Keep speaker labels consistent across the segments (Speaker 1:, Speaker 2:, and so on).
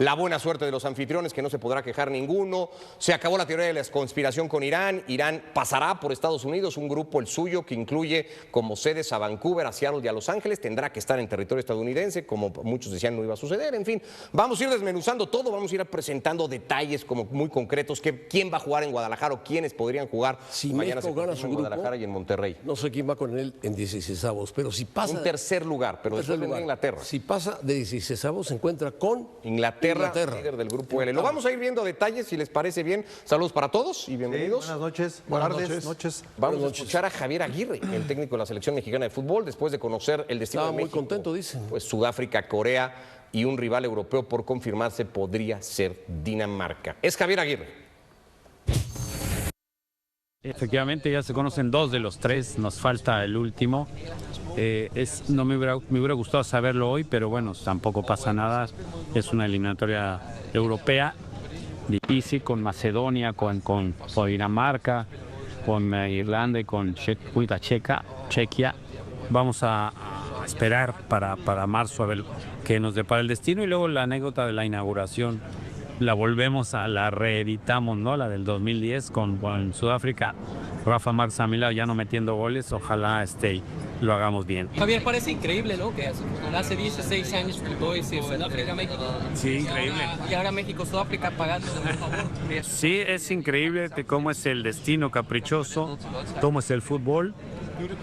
Speaker 1: la buena suerte de los anfitriones, que no se podrá quejar ninguno. Se acabó la teoría de la conspiración con Irán. Irán pasará por Estados Unidos, un grupo, el suyo, que incluye como sedes a Vancouver, a Seattle y a Los Ángeles. Tendrá que estar en territorio estadounidense, como muchos decían no iba a suceder. En fin, vamos a ir desmenuzando todo, vamos a ir presentando detalles como muy concretos, quién va a jugar en Guadalajara o quiénes podrían jugar
Speaker 2: si
Speaker 1: mañana
Speaker 2: México gana su
Speaker 1: en
Speaker 2: grupo,
Speaker 1: Guadalajara y en Monterrey.
Speaker 2: No sé quién va con él en 16avos, pero si pasa...
Speaker 1: Un tercer lugar, pero después vendrá Inglaterra.
Speaker 2: Si pasa de 16avos, se encuentra con
Speaker 1: Inglaterra, líder del grupo L. Lo vamos a ir viendo detalles, si les parece bien. Saludos para todos y bienvenidos.
Speaker 3: Buenas noches.
Speaker 2: Buenas noches.
Speaker 1: Vamos a escuchar a Javier Aguirre, el técnico de la selección mexicana de fútbol, después de conocer el destino de México.
Speaker 2: Estaba muy contento, dicen.
Speaker 1: Pues Sudáfrica, Corea y un rival europeo por confirmarse podría ser Dinamarca. Es Javier Aguirre.
Speaker 4: Efectivamente, ya se conocen 2 de los 3, nos falta el último. No me hubiera gustado saberlo hoy, pero bueno, tampoco pasa nada. Es una eliminatoria europea difícil, con Macedonia, con Dinamarca, con Irlanda y con Chequia. Vamos a esperar para marzo a ver qué nos depara el destino, y luego la anécdota de la inauguración la reeditamos, ¿no? La del 2010 con Sudáfrica, Rafa Márquez a mi lado ya no metiendo goles. Ojalá lo hagamos bien.
Speaker 5: Javier, parece increíble, ¿no? Que hace 16 años jugó ese Sudáfrica-México.
Speaker 4: Sí, increíble.
Speaker 5: Y ahora México-Sudáfrica pagando, por favor.
Speaker 4: Sí, es increíble de cómo es el destino caprichoso, cómo es el fútbol.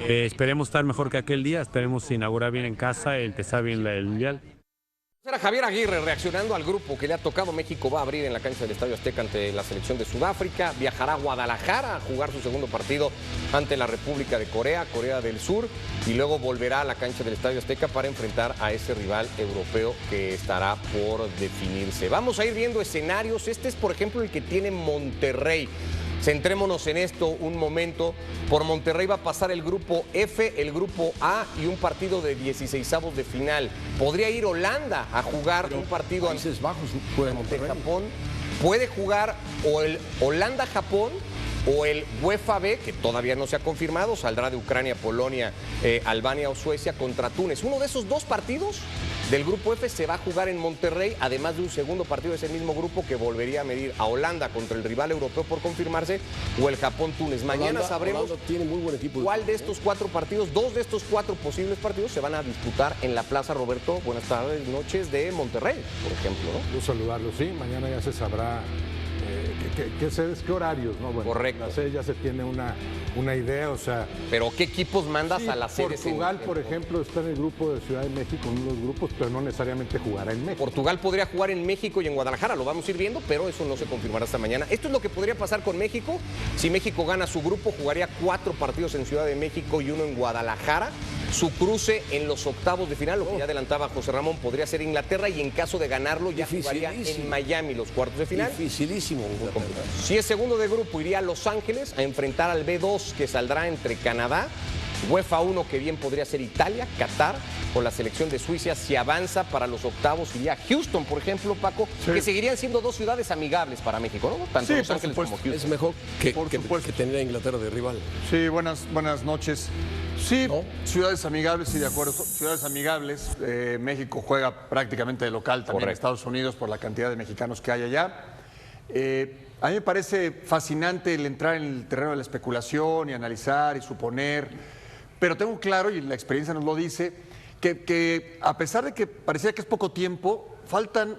Speaker 4: Esperemos estar mejor que aquel día, esperemos inaugurar bien en casa, empezar bien el Mundial.
Speaker 1: Era Javier Aguirre reaccionando al grupo que le ha tocado. México va a abrir en la cancha del Estadio Azteca ante la selección de Sudáfrica. Viajará a Guadalajara a jugar su segundo partido ante la República de Corea del Sur. Y luego volverá a la cancha del Estadio Azteca para enfrentar a ese rival europeo que estará por definirse. Vamos a ir viendo escenarios. Este es, por ejemplo, el que tiene Monterrey. Centrémonos en esto un momento. Por Monterrey va a pasar el grupo F, el grupo A y un partido de 16avos de final. Podría ir Holanda a jugar un partido ante Japón. Puede jugar o el Holanda-Japón o el UEFA B, que todavía no se ha confirmado, saldrá de Ucrania, Polonia, Albania o Suecia contra Túnez. Uno de esos 2 partidos del grupo F se va a jugar en Monterrey, además de un segundo partido de ese mismo grupo que volvería a medir a Holanda contra el rival europeo por confirmarse o el Japón-Túnez. Mañana sabremos
Speaker 2: tiene muy buen equipo
Speaker 1: cuál de estos 4 partidos, 2 de estos 4 posibles partidos se van a disputar en la Plaza Roberto, buenas tardes, noches, de Monterrey, por ejemplo, ¿no?
Speaker 3: Un saludarlo, sí, mañana ya se sabrá qué horarios, ¿no? Bueno,
Speaker 1: correcto.
Speaker 3: La sede ya se tiene una idea, o sea...
Speaker 1: Pero ¿qué equipos mandas a la sede?
Speaker 3: Portugal, por ejemplo, está en el grupo de Ciudad de México, en uno de los grupos, pero no necesariamente jugará en México.
Speaker 1: Portugal podría jugar en México y en Guadalajara, lo vamos a ir viendo, pero eso no se confirmará hasta mañana. Esto es lo que podría pasar con México. Si México gana su grupo, jugaría 4 partidos en Ciudad de México y 1 en Guadalajara. Su cruce en los octavos de final, lo que ya adelantaba José Ramón, podría ser Inglaterra, y en caso de ganarlo ya jugaría en Miami los cuartos de final.
Speaker 2: Dificilísimo.
Speaker 1: Si es segundo de grupo, iría a Los Ángeles a enfrentar al B2, que saldrá entre Canadá, UEFA 1, que bien podría ser Italia, Qatar o la selección de Suiza. Si avanza para los octavos, iría a Houston, por ejemplo, Paco, que seguirían siendo 2 ciudades amigables para México, ¿no? Tanto Los Ángeles como Houston.
Speaker 2: Es mejor que tener a Inglaterra de rival.
Speaker 6: Sí, buenas noches. Sí, ¿no? Ciudades amigables, sí, de acuerdo. Ciudades amigables. México juega prácticamente de local también en Estados Unidos por la cantidad de mexicanos que hay allá. A mí me parece fascinante el entrar en el terreno de la especulación y analizar y suponer, pero tengo claro, y la experiencia nos lo dice, que a pesar de que parecía que es poco tiempo, faltan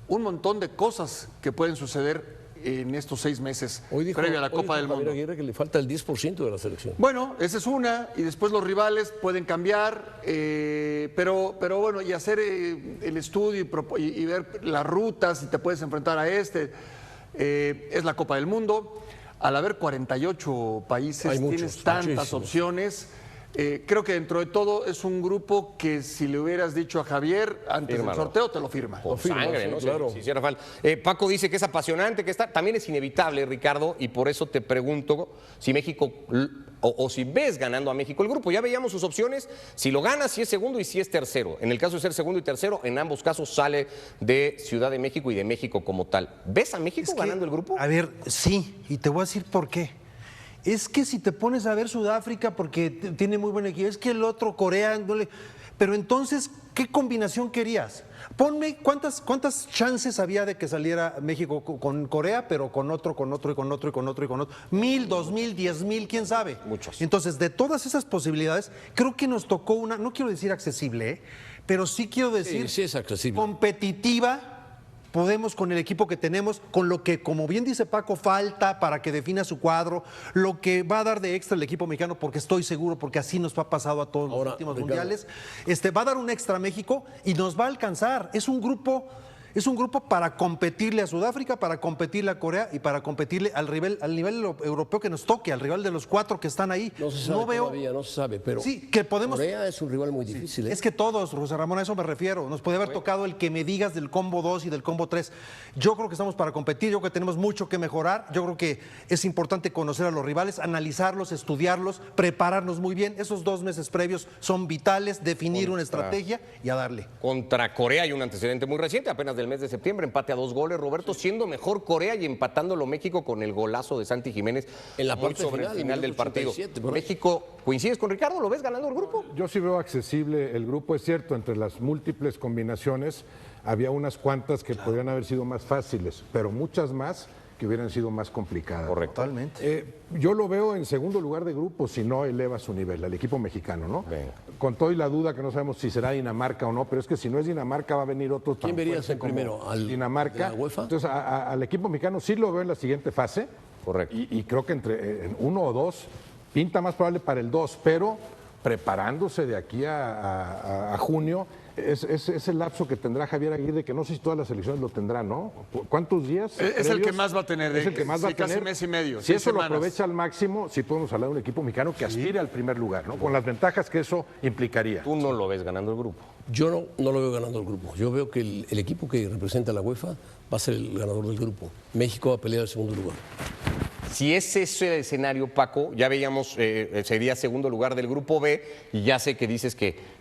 Speaker 6: un montón de cosas que pueden suceder en estos 6 meses previo a la Copa del Mundo.
Speaker 2: Aguirre que le falta el 10% de la selección.
Speaker 6: Bueno, esa es una, y después los rivales pueden cambiar, pero bueno, y hacer el estudio y ver las rutas, y te puedes enfrentar a es la Copa del Mundo. Al haber 48 países, tienes tantas opciones. Creo que dentro de todo es un grupo que si le hubieras dicho a Javier antes del sorteo, te lo firma.
Speaker 1: Con sangre, ¿no? Claro. Si hiciera falta. Paco dice que es apasionante, que también es inevitable, Ricardo, y por eso te pregunto si México, o si ves ganando a México el grupo. Ya veíamos sus opciones, si lo gana, si es segundo y si es tercero. En el caso de ser segundo y tercero, en ambos casos sale de Ciudad de México y de México como tal. ¿Ves a México ganando el grupo?
Speaker 7: A ver, sí, y te voy a decir por qué. Es que si te pones a ver Sudáfrica, porque tiene muy buen equipo, es que el otro, Corea, no le... Pero entonces, ¿qué combinación querías? Ponme cuántas chances había de que saliera México con Corea, pero con otro, con otro y con otro y con otro y con otro. 1,000, 2,000, 10,000, quién sabe.
Speaker 1: Muchos.
Speaker 7: Entonces, de todas esas posibilidades, creo que nos tocó una, no quiero decir accesible, pero sí quiero decir
Speaker 2: Sí, es accesible.
Speaker 7: competitiva. Podemos con el equipo que tenemos, con lo que, como bien dice Paco, falta para que defina su cuadro, lo que va a dar de extra el equipo mexicano, porque estoy seguro, porque así nos ha pasado a todos
Speaker 2: Ahora,
Speaker 7: los últimos
Speaker 2: Ricardo,
Speaker 7: mundiales, va a dar un extra a México y nos va a alcanzar. Es un grupo para competirle a Sudáfrica, para competirle a Corea y para competirle al nivel europeo que nos toque, al rival de los 4 que están ahí.
Speaker 2: No se sabe todavía, no se sabe, pero
Speaker 7: Sí, que podemos.
Speaker 2: Corea es un rival muy difícil.
Speaker 7: Es que todos, José Ramón, a eso me refiero. Nos puede haber tocado el que me digas del combo 2 y del combo 3. Yo creo que estamos para competir, yo creo que tenemos mucho que mejorar. Yo creo que es importante conocer a los rivales, analizarlos, estudiarlos, prepararnos muy bien. Esos 2 meses previos son vitales, definir una estrategia y a darle.
Speaker 1: Contra Corea hay un antecedente muy reciente, apenas del mes de septiembre, empate a 2 goles, Roberto, siendo mejor Corea y empatándolo México con el golazo de Santi Jiménez
Speaker 2: En la
Speaker 1: muy
Speaker 2: parte
Speaker 1: sobre
Speaker 2: final,
Speaker 1: el final
Speaker 2: en el
Speaker 1: del partido.
Speaker 2: 87, por ahí.
Speaker 1: México, ¿coincides con Ricardo? ¿Lo ves ganando el grupo?
Speaker 3: Yo sí veo accesible el grupo, es cierto, entre las múltiples combinaciones había unas cuantas que podrían haber sido más fáciles, pero muchas más que hubieran sido más complicadas.
Speaker 1: Correcto.
Speaker 7: Totalmente.
Speaker 3: Yo lo veo en segundo lugar de grupo si no eleva su nivel, al equipo mexicano, ¿no?
Speaker 1: Venga.
Speaker 3: Con todo y la duda que no sabemos si será Dinamarca o no, pero es que si no es Dinamarca va a venir otro tan
Speaker 2: ¿Quién verías
Speaker 3: fuerte
Speaker 2: en
Speaker 3: como
Speaker 2: primero? ¿Al
Speaker 3: Dinamarca.
Speaker 2: de la UEFA?
Speaker 3: Entonces al equipo mexicano sí lo veo en la siguiente fase.
Speaker 1: Correcto.
Speaker 3: Y creo que entre en 1 o 2 pinta más probable para el 2, pero preparándose de aquí a junio. Es el lapso que tendrá Javier Aguirre, que no sé si todas las elecciones lo tendrán, ¿no? ¿Cuántos días?
Speaker 6: Es el que más va a tener.
Speaker 3: Es el que más va a
Speaker 6: casi
Speaker 3: tener.
Speaker 6: mes y medio.
Speaker 3: Si
Speaker 6: 6
Speaker 3: eso
Speaker 6: semanas.
Speaker 3: lo aprovecha al máximo, sí podemos hablar de un equipo mexicano que aspire al primer lugar, ¿no? Con las ventajas que eso implicaría.
Speaker 1: Tú no lo ves ganando el grupo.
Speaker 2: Yo no lo veo ganando el grupo. Yo veo que el equipo que representa a la UEFA va a ser el ganador del grupo. México va a pelear el segundo lugar.
Speaker 1: Si es ese escenario, Paco, ya veíamos, sería segundo lugar del grupo B, y ya sé que dices que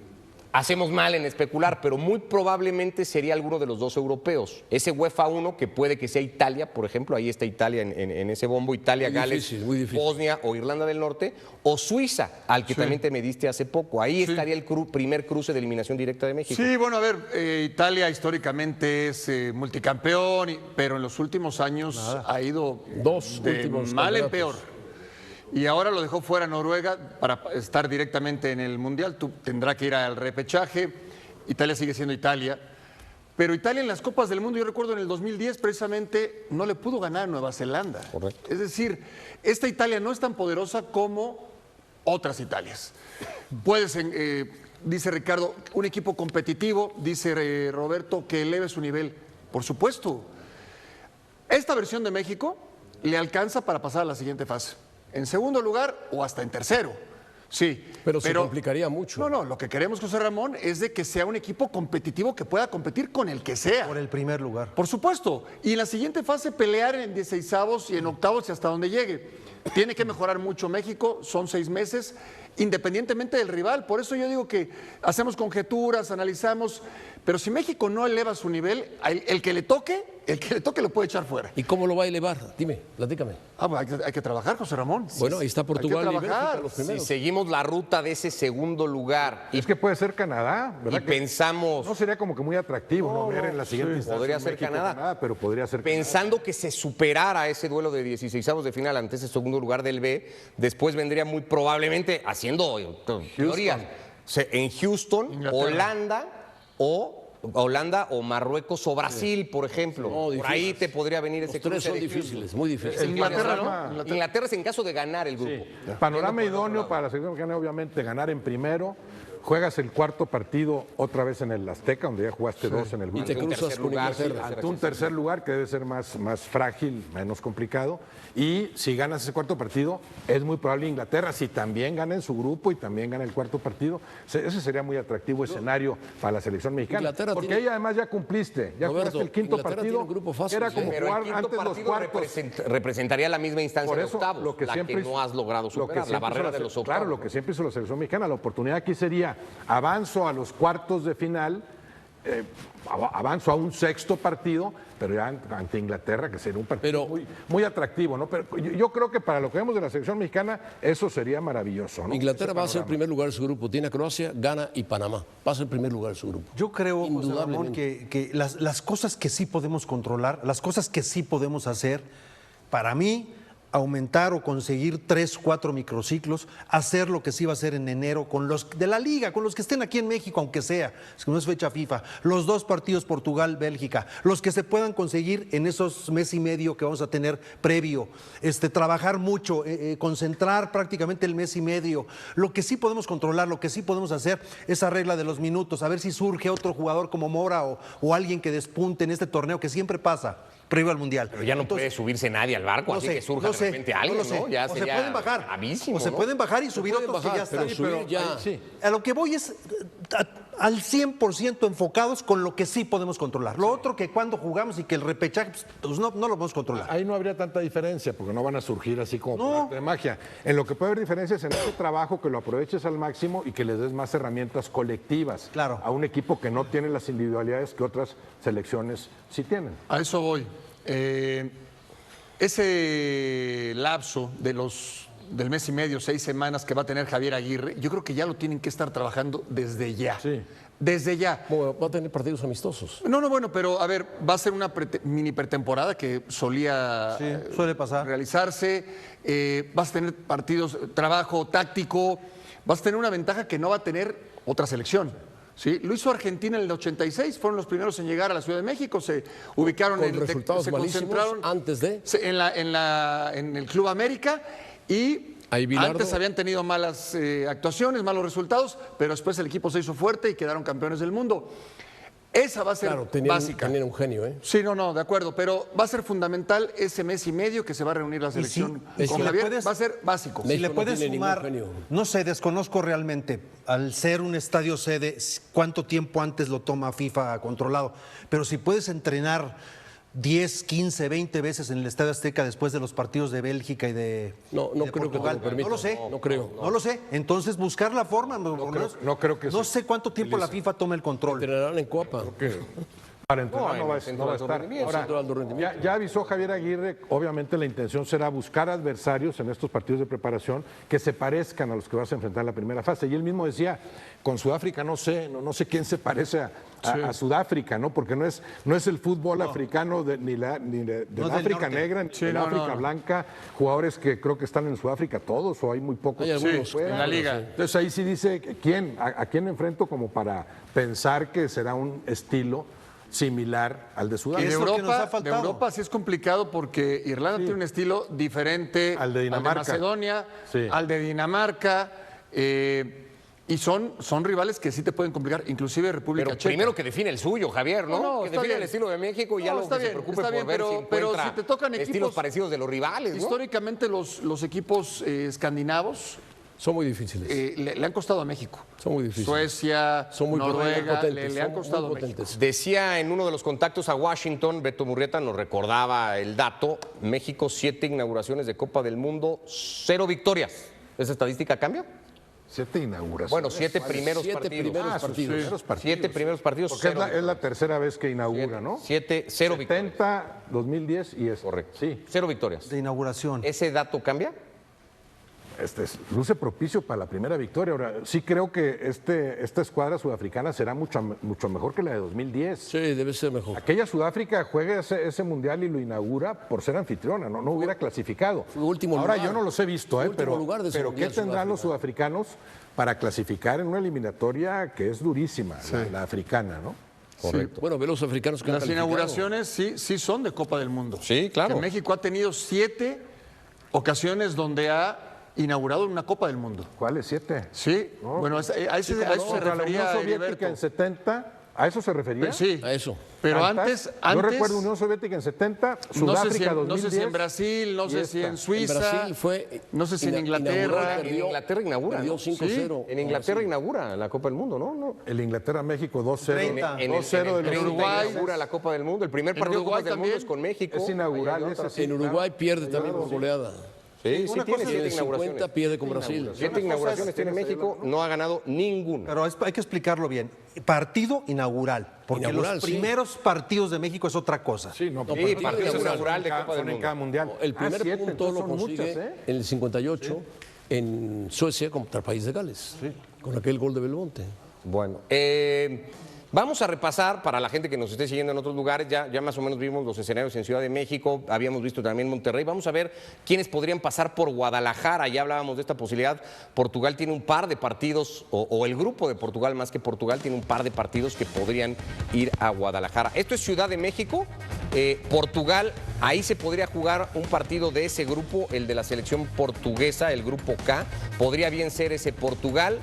Speaker 1: hacemos mal en especular, pero muy probablemente sería alguno de los 2 europeos. Ese UEFA 1, que puede que sea Italia, por ejemplo, ahí está Italia en ese bombo, Italia,
Speaker 2: Muy
Speaker 1: Gales,
Speaker 2: difícil, muy difícil.
Speaker 1: Bosnia o Irlanda del Norte, o Suiza, al que también te mediste hace poco. Ahí estaría el primer cruce de eliminación directa de México.
Speaker 6: Sí, bueno, a ver, Italia históricamente es multicampeón, pero en los últimos años ha ido
Speaker 2: Dos
Speaker 6: de
Speaker 2: últimos
Speaker 6: mal en
Speaker 2: campeonatos.
Speaker 6: peor. Y ahora lo dejó fuera Noruega para estar directamente en el Mundial. Tendrá que ir al repechaje. Italia sigue siendo Italia. Pero Italia en las Copas del Mundo, yo recuerdo en el 2010 precisamente, no le pudo ganar a Nueva Zelanda.
Speaker 1: Correcto.
Speaker 6: Es decir, esta Italia no es tan poderosa como otras Italias. Puedes, dice Ricardo, un equipo competitivo, dice Roberto, que eleve su nivel. Por supuesto. Esta versión de México le alcanza para pasar a la siguiente fase. En segundo lugar o hasta en tercero. Sí.
Speaker 2: Pero se complicaría mucho.
Speaker 6: No, lo que queremos, José Ramón, es de que sea un equipo competitivo que pueda competir con el que sea.
Speaker 7: Por el primer lugar.
Speaker 6: Por supuesto. Y en la siguiente fase pelear en 16avos y en octavos y hasta donde llegue. Tiene que mejorar mucho México, son 6 meses, independientemente del rival. Por eso yo digo que hacemos conjeturas, analizamos, pero si México no eleva su nivel, el que le toque lo puede echar fuera.
Speaker 2: ¿Y cómo lo va a elevar? Dime, platícame.
Speaker 6: Hay que trabajar, José Ramón.
Speaker 2: Bueno, ahí está Portugal
Speaker 6: Hay
Speaker 2: y
Speaker 6: que
Speaker 2: Bélgica,
Speaker 6: trabajar.
Speaker 2: los
Speaker 1: Si
Speaker 2: primeros.
Speaker 1: seguimos la ruta de ese segundo lugar y
Speaker 3: Es que puede ser Canadá,
Speaker 1: y
Speaker 3: ¿verdad? Que
Speaker 1: pensamos,
Speaker 3: no sería como que muy atractivo, ¿no? Ver en la siguiente instancia
Speaker 1: podría
Speaker 3: un
Speaker 1: ser
Speaker 3: México
Speaker 1: Canadá.
Speaker 3: pero podría ser
Speaker 1: pensando que se superara ese duelo de 16avos de final ante ese segundo lugar del B, después vendría muy probablemente haciendo teorías en Houston,
Speaker 6: Inglaterra.
Speaker 1: Holanda o Marruecos o Brasil, por ejemplo.
Speaker 2: No,
Speaker 1: Por ahí
Speaker 2: difíciles.
Speaker 1: te podría venir ese
Speaker 2: Los tres
Speaker 1: cruce
Speaker 2: son
Speaker 1: de
Speaker 2: difíciles,
Speaker 1: Houston.
Speaker 2: muy difíciles.
Speaker 6: Inglaterra,
Speaker 3: ¿no?
Speaker 6: ¿no?
Speaker 1: Inglaterra es en caso de ganar el grupo.
Speaker 3: Panorama idóneo para la selección mexicana, obviamente, ganar en primero. Juegas el cuarto partido otra vez en el Azteca, donde ya jugaste 2 en el
Speaker 2: Y
Speaker 3: grupo.
Speaker 2: te
Speaker 1: Ante un
Speaker 2: cruzas
Speaker 1: tercer
Speaker 2: con
Speaker 1: lugar,
Speaker 2: Inglaterra.
Speaker 1: sí,
Speaker 3: Ante un tercer lugar que debe ser más frágil, menos complicado. Y si ganas ese cuarto partido, es muy probable Inglaterra, si también gana en su grupo y también gana el cuarto partido, ese sería muy atractivo escenario para la selección mexicana.
Speaker 2: Inglaterra
Speaker 3: Porque
Speaker 2: tiene-
Speaker 3: ahí además ya cumpliste, ya
Speaker 2: Roberto,
Speaker 3: jugaste el quinto
Speaker 2: Inglaterra
Speaker 3: partido,
Speaker 2: tiene un grupo fácil,
Speaker 3: que era
Speaker 2: ¿eh?
Speaker 3: como
Speaker 1: Pero el
Speaker 3: jugar
Speaker 1: quinto
Speaker 3: antes los
Speaker 1: partido
Speaker 3: cuartos.
Speaker 1: representaría la misma instancia
Speaker 3: Por
Speaker 1: de
Speaker 3: eso,
Speaker 1: octavos,
Speaker 3: lo que
Speaker 1: la
Speaker 3: siempre
Speaker 1: que no has logrado
Speaker 3: lo que
Speaker 1: superar, la
Speaker 3: siempre
Speaker 1: barrera
Speaker 3: hizo
Speaker 1: de los octavos.
Speaker 3: Claro, lo que siempre hizo la selección mexicana. La oportunidad aquí sería avanzo a los cuartos de final avanzo a un sexto partido, pero ya ante Inglaterra, que sería un partido muy atractivo, ¿no? Pero yo creo que para lo que vemos de la selección mexicana, eso sería maravilloso, ¿no?
Speaker 2: Inglaterra va a ser el primer lugar de su grupo. Tiene a Croacia, Ghana y Panamá. Va a ser el primer lugar de su grupo.
Speaker 7: Yo creo, José Ramón,
Speaker 2: Indudablemente.
Speaker 7: que las cosas que sí podemos controlar, las cosas que sí podemos hacer, para mí, aumentar o conseguir 3, 4 microciclos, hacer lo que sí va a hacer en enero con los de la liga, con los que estén aquí en México, aunque sea, es que no es fecha FIFA, los 2 partidos Portugal-Bélgica, los que se puedan conseguir en esos mes y medio que vamos a tener previo, trabajar mucho, concentrar prácticamente el mes y medio. Lo que sí podemos controlar, lo que sí podemos hacer, esa regla de los minutos, a ver si surge otro jugador como Mora o alguien que despunte en este torneo que siempre pasa previo al Mundial.
Speaker 1: Pero ya no puede subirse nadie al barco, así que surja de repente alguien, ¿no? Ya
Speaker 7: o se pueden bajar,
Speaker 1: gravísimo,
Speaker 7: o se pueden bajar y subir otros que ya están. A lo que voy es al 100% enfocados con lo que sí podemos controlar. Lo otro que cuando jugamos y que el repechaje, pues no lo podemos controlar.
Speaker 3: Ahí no habría tanta diferencia, porque no van a surgir así como por arte de magia. En lo que puede haber diferencia es en ese trabajo que lo aproveches al máximo y que les des más herramientas colectivas a un equipo que no tiene las individualidades que otras selecciones sí tienen.
Speaker 6: A eso voy. Ese lapso del mes y medio, 6 semanas que va a tener Javier Aguirre, yo creo que ya lo tienen que estar trabajando desde ya.
Speaker 3: Sí.
Speaker 6: Desde ya.
Speaker 2: Bueno, va a tener partidos amistosos.
Speaker 6: No, bueno, pero a ver, va a ser una mini pretemporada que
Speaker 7: suele pasar.
Speaker 6: Realizarse. Vas a tener partidos, trabajo táctico. Vas a tener una ventaja que no va a tener otra selección. ¿Sí? Lo hizo Argentina en el 86, fueron los primeros en llegar a la Ciudad de México, se ubicaron
Speaker 2: con resultados
Speaker 6: se
Speaker 2: malísimos
Speaker 6: concentraron
Speaker 2: antes de
Speaker 6: en el Club América y antes habían tenido malas actuaciones, malos resultados, pero después el equipo se hizo fuerte y quedaron campeones del mundo. Esa va a ser básica.
Speaker 2: Tenían un genio, ¿eh?
Speaker 6: Sí, no, de acuerdo, pero va a ser fundamental ese mes y medio que se va a reunir la selección con Javier, va a ser básico.
Speaker 7: Si le puedes sumar, no sé, desconozco realmente, al ser un estadio sede, cuánto tiempo antes lo toma FIFA controlado, pero si puedes entrenar 10, 15, 20 veces en el Estadio Azteca después de los partidos de Bélgica y de
Speaker 2: No creo
Speaker 7: Portugal.
Speaker 2: que te lo permita.
Speaker 7: No lo sé.
Speaker 2: No creo.
Speaker 7: No lo sé. Entonces buscar la forma.
Speaker 3: No creo que
Speaker 7: no sé cuánto tiempo la FIFA toma el control.
Speaker 2: Entrenarán en Copa.
Speaker 3: Para entrenar no va a estar. Ahora, ya avisó Javier Aguirre, obviamente la intención será buscar adversarios en estos partidos de preparación que se parezcan a los que vas a enfrentar en la primera fase. Y él mismo decía, con Sudáfrica no sé quién se parece a Sudáfrica, ¿no? Porque no es el fútbol africano ni de la África negra, ni de la África blanca, jugadores que creo que están en Sudáfrica todos o hay muy pocos.
Speaker 2: Hay algunos
Speaker 6: en la liga.
Speaker 3: Entonces ahí sí dice a quién enfrento como para pensar que será un estilo similar al de Sudáfrica.
Speaker 6: De Europa sí es complicado porque Irlanda tiene un estilo diferente
Speaker 3: al de Dinamarca,
Speaker 6: al de Macedonia, al de Dinamarca, y son rivales que sí te pueden complicar, inclusive República Checa.
Speaker 1: Primero que define el suyo, Javier, ¿no? Que define el estilo de México y ya luego que se preocupe por ver
Speaker 6: pero si te tocan
Speaker 1: estilos parecidos de los rivales, ¿no?
Speaker 6: Históricamente los equipos escandinavos
Speaker 2: son muy difíciles.
Speaker 6: Le han costado a México.
Speaker 2: Son muy difíciles.
Speaker 6: Suecia, Noruega,
Speaker 2: potentes,
Speaker 6: le han costado a México.
Speaker 1: Decía en uno de los contactos a Washington, Beto Murrieta nos recordaba el dato, México 7 inauguraciones de Copa del Mundo, 0 victorias. ¿Esa estadística cambia?
Speaker 3: 7 inauguraciones.
Speaker 1: Bueno, 7 primeros partidos. 7 primeros partidos.
Speaker 3: Porque es la tercera vez que inaugura, ¿no?
Speaker 1: 0 victorias.
Speaker 3: 70, 2010 y eso.
Speaker 1: Correcto.
Speaker 3: Sí.
Speaker 1: 0 victorias.
Speaker 7: De inauguración.
Speaker 1: ¿Ese dato cambia?
Speaker 3: Luce propicio para la primera victoria. Ahora, sí creo que esta escuadra sudafricana será mucho mejor que la de 2010.
Speaker 2: Sí, debe ser mejor.
Speaker 3: Aquella Sudáfrica juega ese mundial y lo inaugura por ser anfitriona, no hubiera clasificado. Ahora yo no los he visto, pero ¿qué tendrán los sudafricanos para clasificar en una eliminatoria que es durísima, la africana, ¿no?
Speaker 2: Correcto. Sí. Bueno, ve los africanos que
Speaker 6: las inauguraciones sí son de Copa del Mundo.
Speaker 1: Sí, claro.
Speaker 6: Que México ha tenido 7 ocasiones donde ha inaugurado una Copa del Mundo.
Speaker 3: ¿Cuáles 7?
Speaker 6: Sí, no, bueno, a eso se refería
Speaker 3: la Unión Soviética en 70, ¿a eso se refería?
Speaker 6: Pero sí,
Speaker 2: a eso.
Speaker 6: Pero antes
Speaker 3: yo recuerdo Unión Soviética en 70, Sudáfrica 2010.
Speaker 6: No sé si en Brasil, no sé si en Suiza.
Speaker 2: En Brasil fue.
Speaker 6: No sé si en Inglaterra.
Speaker 1: En Inglaterra inaugura.
Speaker 2: Perdió 5-0.
Speaker 1: En Inglaterra inaugura la Copa del Mundo, ¿no?
Speaker 3: El Inglaterra-México 2-0.
Speaker 1: 2-0
Speaker 3: del
Speaker 1: Uruguay inaugura la Copa del Mundo. El primer partido de Copa del Mundo es con México.
Speaker 3: Es inaugural.
Speaker 2: En Uruguay pierde también por goleada.
Speaker 1: Sí,
Speaker 7: una
Speaker 1: tiene
Speaker 7: cosa
Speaker 1: 7
Speaker 2: Tiene
Speaker 1: inauguraciones.
Speaker 2: 50, pierde con Brasil.
Speaker 1: 7 inauguraciones tiene México, no ha ganado ninguna.
Speaker 7: Pero hay que explicarlo bien. Partido inaugural, porque
Speaker 2: Inaugural,
Speaker 7: los
Speaker 2: sí.
Speaker 7: primeros partidos de México es otra cosa.
Speaker 3: Sí, no,
Speaker 1: Sí, partido inaugural de Copa
Speaker 3: son
Speaker 1: del
Speaker 3: en
Speaker 1: Mundo.
Speaker 3: cada mundial.
Speaker 2: El primer
Speaker 3: siete,
Speaker 2: punto
Speaker 3: entonces
Speaker 2: lo
Speaker 3: son
Speaker 2: consigue
Speaker 3: muchas, ¿eh?
Speaker 2: en el 58 en Suecia contra el país de Gales, con aquel gol de Belmonte.
Speaker 1: Bueno, vamos a repasar para la gente que nos esté siguiendo en otros lugares. Ya más o menos vimos los escenarios en Ciudad de México, habíamos visto también Monterrey. Vamos a ver quiénes podrían pasar por Guadalajara. Ya hablábamos de esta posibilidad. Portugal tiene un par de partidos, o el grupo de Portugal más que Portugal, tiene un par de partidos que podrían ir a Guadalajara. Esto es Ciudad de México. Portugal, ahí se podría jugar un partido de ese grupo, el de la selección portuguesa, el grupo K. Podría bien ser ese Portugal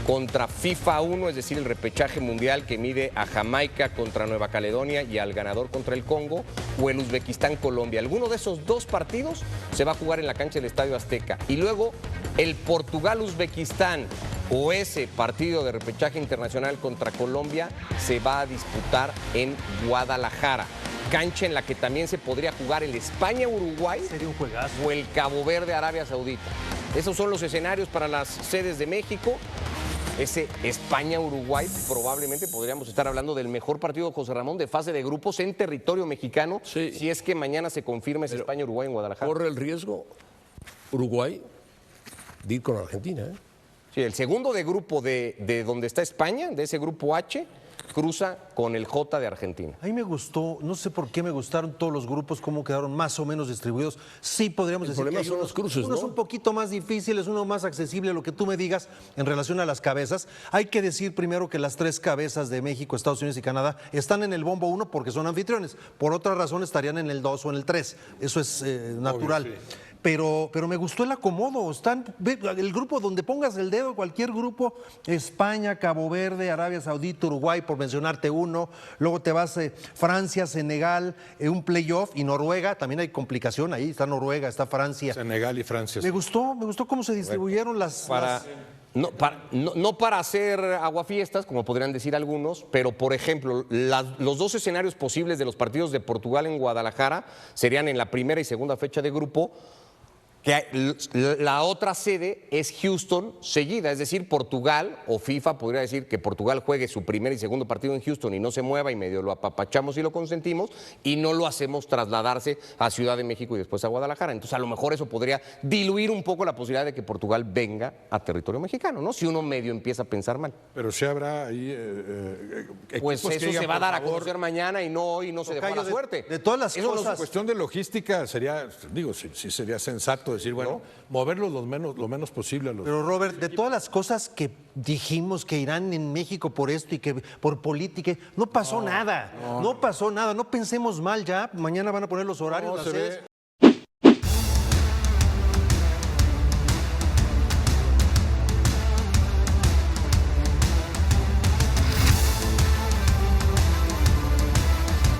Speaker 1: contra FIFA 1, es decir, el repechaje mundial que mide a Jamaica contra Nueva Caledonia y al ganador contra el Congo, o el Uzbekistán-Colombia. Alguno de esos dos partidos se va a jugar en la cancha del Estadio Azteca. Y luego el Portugal-Uzbekistán, o ese partido de repechaje internacional contra Colombia, se va a disputar en Guadalajara. Cancha en la que también se podría jugar el España-Uruguay
Speaker 7: Sería un juegazo.
Speaker 1: o el Cabo Verde-Arabia Saudita. Esos son los escenarios para las sedes de México. Ese España-Uruguay, probablemente podríamos estar hablando del mejor partido, José Ramón, de fase de grupos en territorio mexicano,
Speaker 2: Sí.
Speaker 1: si es que mañana se confirma ese España-Uruguay en Guadalajara.
Speaker 2: Corre el riesgo Uruguay de ir con Argentina.
Speaker 1: Sí, el segundo de grupo de donde está España, de ese grupo H, cruza con el J de Argentina.
Speaker 7: A mí me gustó, no sé por qué me gustaron todos los grupos, cómo quedaron más o menos distribuidos. Sí, podríamos
Speaker 2: El
Speaker 7: decir
Speaker 2: problema
Speaker 7: que hay
Speaker 2: son los cruces,
Speaker 7: unos
Speaker 2: ¿no?
Speaker 7: un poquito más difíciles, uno más accesible, lo que tú me digas en relación a las cabezas. Hay que decir primero que las tres cabezas de México, Estados Unidos y Canadá están en el bombo 1 porque son anfitriones. Por otra razón estarían en el 2 o en el 3. Eso es natural. Pero me gustó el acomodo. El grupo donde pongas el dedo, cualquier grupo, España, Cabo Verde, Arabia Saudita, Uruguay, por mencionarte uno. Luego te vas Francia, Senegal, un playoff y Noruega. También hay complicación ahí. Está Noruega, está Francia.
Speaker 3: Senegal y Francia.
Speaker 7: Me gustó cómo se distribuyeron las...
Speaker 1: No para hacer aguafiestas, como podrían decir algunos, pero por ejemplo, los dos escenarios posibles de los partidos de Portugal en Guadalajara serían en la primera y segunda fecha de grupo, que la otra sede es Houston seguida, es decir, Portugal o FIFA podría decir que Portugal juegue su primer y segundo partido en Houston y no se mueva y medio lo apapachamos y lo consentimos y no lo hacemos trasladarse a Ciudad de México y después a Guadalajara. Entonces a lo mejor eso podría diluir un poco la posibilidad de que Portugal venga a territorio mexicano, ¿no? Si uno medio empieza a pensar mal.
Speaker 3: Pero sí habrá ahí
Speaker 1: Pues
Speaker 3: equipos que
Speaker 1: eso
Speaker 3: digan,
Speaker 1: se va a
Speaker 3: por
Speaker 1: dar a
Speaker 3: favor,
Speaker 1: conocer mañana y no hoy, no se dejó a la
Speaker 7: Tocayo,
Speaker 1: suerte.
Speaker 7: de todas las
Speaker 1: Eso no-
Speaker 7: cosas-
Speaker 3: cuestión de logística sería, digo, sí sería sensato decir, bueno, moverlos lo menos posible a los...
Speaker 7: Pero Robert, de todas las cosas que dijimos que irán en México por esto y que por política, no pasó nada. No pasó nada. No pensemos mal ya. Mañana van a poner los horarios,
Speaker 3: No,
Speaker 7: las
Speaker 3: se
Speaker 7: sedes.
Speaker 3: ve-